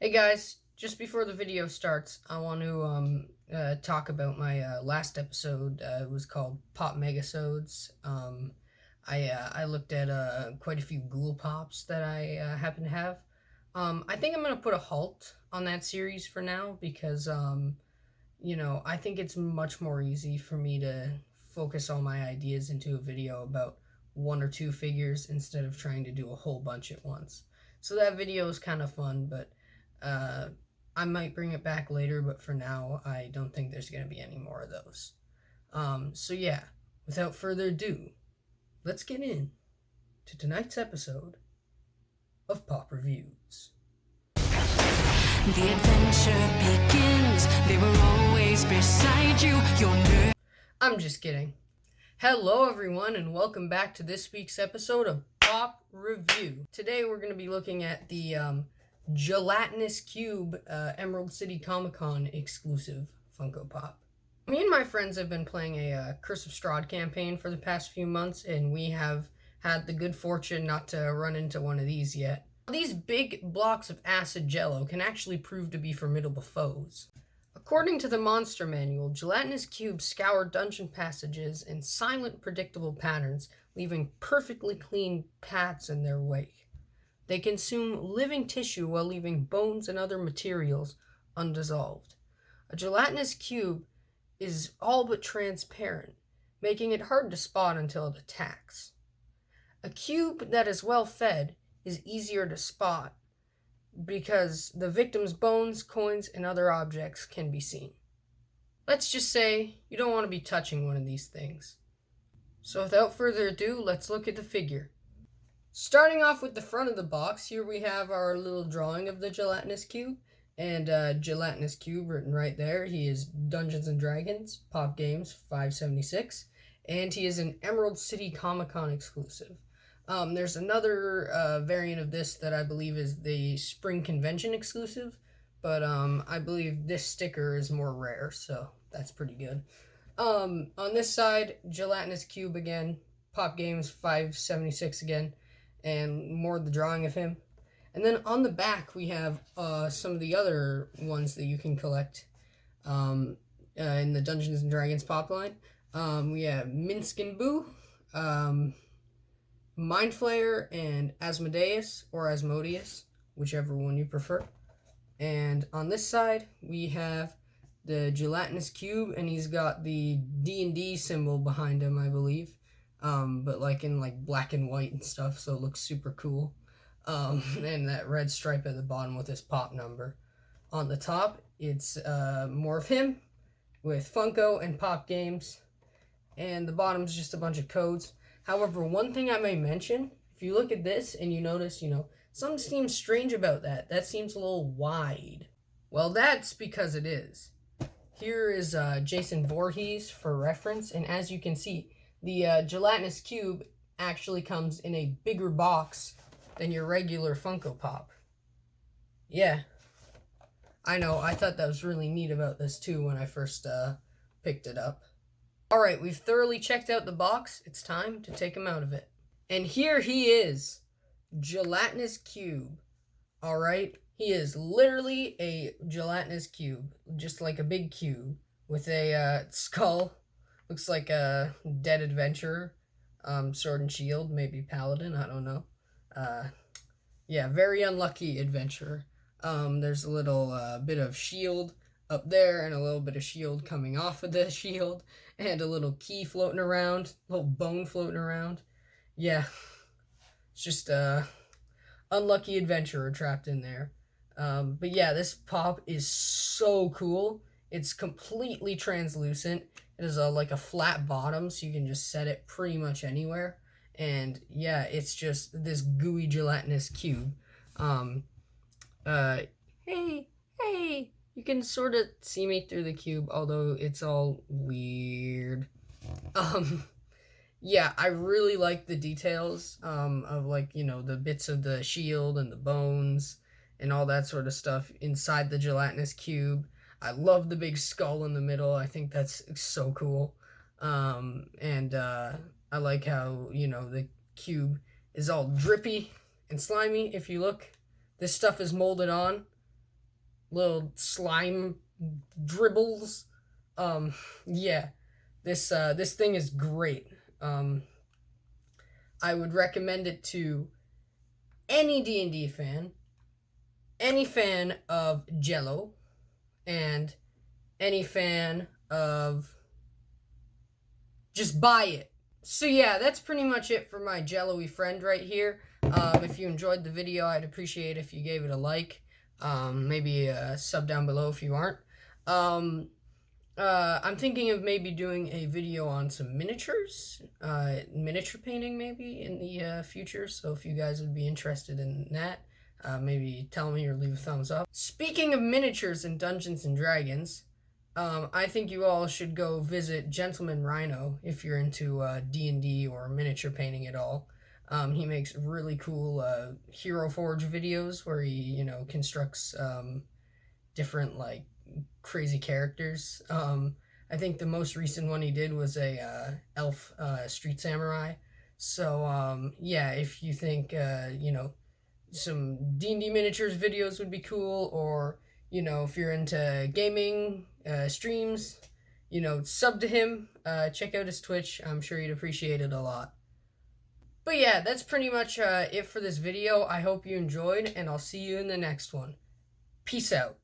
Hey guys, just before the video starts, I want to talk about my last episode. It was called Pop Megasodes. I looked at quite a few Ghoul Pops that I happen to have. I think I'm gonna put a halt on that series for now because I think it's much more easy for me to focus all my ideas into a video about one or two figures instead of trying to do a whole bunch at once. So that video is kind of fun, but uh, I might bring it back later, but for now, I don't think there's going to be any more of those. So yeah, without further ado, let's get in to tonight's episode of Pop Reviews. The adventure begins. They were always beside you. I'm just kidding. Hello everyone and welcome back to this week's episode of Pop Review. Today we're going to be looking at the Gelatinous Cube Emerald City Comic Con exclusive Funko Pop. Me and my friends have been playing a Curse of Strahd campaign for the past few months, and we have had the good fortune not to run into one of these yet. These big blocks of acid jello can actually prove to be formidable foes. According to the Monster Manual, gelatinous cubes scour dungeon passages in silent, predictable patterns, leaving perfectly clean paths in their wake. They consume living tissue while leaving bones and other materials undissolved. A gelatinous cube is all but transparent, making it hard to spot until it attacks. A cube that is well fed is easier to spot because the victim's bones, coins, and other objects can be seen. Let's just say you don't want to be touching one of these things. So without further ado, let's look at the figure. Starting off with the front of the box, here we have our little drawing of the gelatinous cube, and gelatinous cube written right there. He is Dungeons & Dragons, Pop Games 576, and he is an Emerald City Comic Con exclusive. There's another variant of this that I believe is the Spring Convention exclusive, but I believe this sticker is more rare, so that's pretty good. On this side, Gelatinous Cube again, Pop Games 576 again, and more of the drawing of him. And then on the back, we have some of the other ones that you can collect in the Dungeons & Dragons pop line. We have Minskin Boo, Mind Flayer, and Asmodeus, or Asmodeus, whichever one you prefer. And on this side, we have the Gelatinous Cube, and he's got the D&D symbol behind him, I believe. But like in like black and white and stuff, so it looks super cool. And that red stripe at the bottom with his pop number. On the top, it's more of him with Funko and Pop Games. And the bottom's just a bunch of codes. However, one thing I may mention, if you look at this and you notice, something seems strange about that. That seems a little wide. Well, that's because it is. Here is Jason Voorhees for reference, and as you can see, the gelatinous cube actually comes in a bigger box than your regular Funko Pop. Yeah, I know, I thought that was really neat about this too when I first picked it up. Alright, we've thoroughly checked out the box. It's time to take him out of it. And here he is, Gelatinous Cube. Alright, he is literally a gelatinous cube, just like a big cube, with a skull. Looks like a dead adventurer, sword and shield, maybe paladin, I don't know. Yeah, very unlucky adventurer. There's a little bit of shield up there, and a little bit of shield coming off of the shield, and a little key floating around, a little bone floating around. Yeah, it's just a unlucky adventurer trapped in there. But yeah, this pop is so cool. It's completely translucent. It is like a flat bottom, so you can just set it pretty much anywhere. And yeah, it's just this gooey gelatinous cube. Hey, you can sort of see me through the cube, although it's all weird. Yeah, I really like the details, of like, the bits of the shield and the bones and all that sort of stuff inside the gelatinous cube. I love the big skull in the middle. I think that's so cool. And I like how, the cube is all drippy and slimy. If you look, this stuff is molded on. little slime dribbles. Yeah, this thing is great. I would recommend it to any D&D fan, any fan of Jello, and any fan of just buy it. So yeah, that's pretty much it for my Jello-y friend right here. If you enjoyed the video, I'd appreciate if you gave it a like. Maybe a sub down below if you aren't. I'm thinking of maybe doing a video on some miniatures, miniature painting maybe in the future. So if you guys would be interested in that, maybe tell me or leave a thumbs up. Speaking of miniatures and Dungeons and Dragons, I think you all should go visit Gentleman Rhino if you're into D&D or miniature painting at all. He makes really cool Hero Forge videos where he, constructs different like crazy characters. I think the most recent one he did was a elf street samurai. So yeah, if you think some D&D miniatures videos would be cool, or if you're into gaming streams, sub to him, check out his Twitch. I'm sure you'd appreciate it a lot. But yeah, that's pretty much it for this video. I hope you enjoyed, and I'll see you in the next one. Peace out.